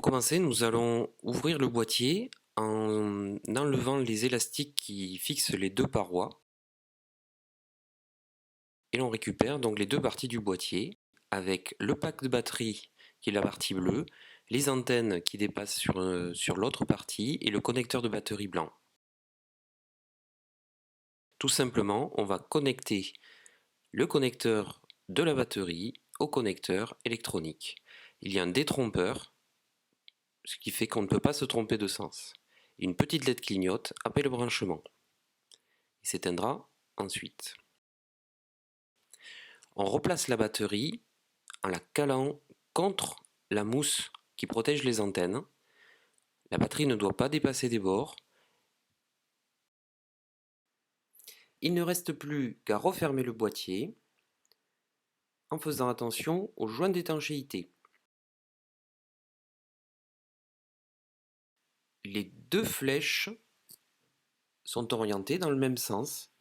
commencer, nous allons ouvrir le boîtier en enlevant les élastiques qui fixent les deux parois. Et l'on récupère donc les deux parties du boîtier avec le pack de batterie qui est la partie bleue, les antennes qui dépassent sur l'autre partie et le connecteur de batterie blanc. Tout simplement, on va connecter le connecteur de la batterie au connecteur électronique. Il y a un détrompeur, ce qui fait qu'on ne peut pas se tromper de sens. Une petite LED clignote après le branchement. Il s'éteindra ensuite. On replace la batterie en la calant contre la mousse qui protège les antennes. La batterie ne doit pas dépasser des bords. Il ne reste plus qu'à refermer le boîtier en faisant attention aux joints d'étanchéité. Les deux flèches sont orientées dans le même sens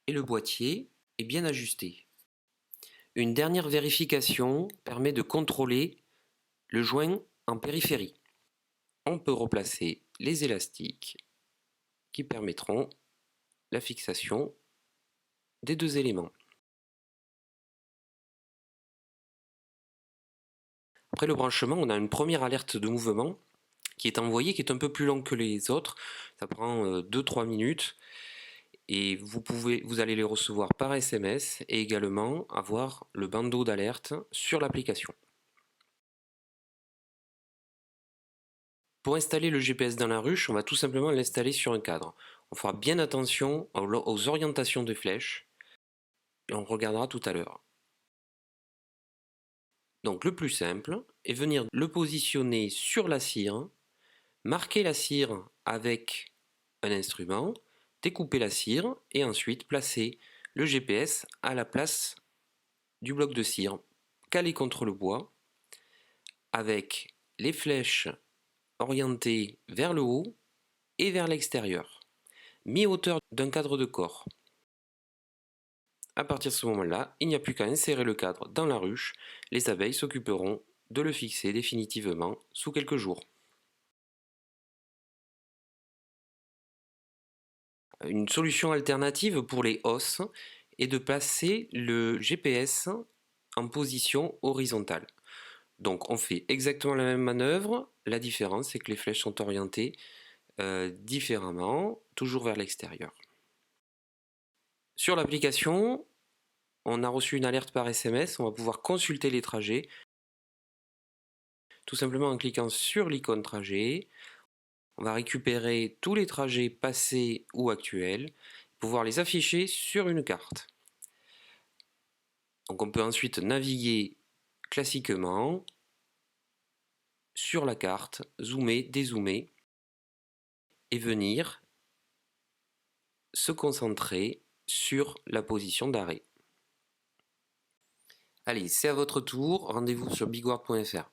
et le boîtier est bien ajusté. Une dernière vérification permet de contrôler le joint en périphérie. On peut replacer les élastiques qui permettront la fixation des deux éléments. Après le branchement, on a une première alerte de mouvement qui est envoyée, qui est un peu plus longue que les autres. Ça prend 2-3 minutes et vous allez les recevoir par SMS et également avoir le bandeau d'alerte sur l'application. Pour installer le GPS dans la ruche, on va tout simplement l'installer sur un cadre. On fera bien attention aux orientations des flèches et on regardera tout à l'heure. Donc le plus simple est venir le positionner sur la cire, marquer la cire avec un instrument, découper la cire et ensuite placer le GPS à la place du bloc de cire calé contre le bois avec les flèches orientées vers le haut et vers l'extérieur, mi-hauteur d'un cadre de corps. À partir de ce moment-là, il n'y a plus qu'à insérer le cadre dans la ruche, les abeilles s'occuperont de le fixer définitivement sous quelques jours. Une solution alternative pour les hausses est de placer le GPS en position horizontale. Donc on fait exactement la même manœuvre, la différence c'est que les flèches sont orientées différemment, toujours vers l'extérieur. Sur l'application, on a reçu une alerte par SMS, on va pouvoir consulter les trajets, tout simplement en cliquant sur l'icône trajet. On va récupérer tous les trajets passés ou actuels, pouvoir les afficher sur une carte. Donc on peut ensuite naviguer classiquement sur la carte, zoomer, dézoomer et venir se concentrer sur la position d'arrêt. Allez, c'est à votre tour, rendez-vous sur bigward.fr.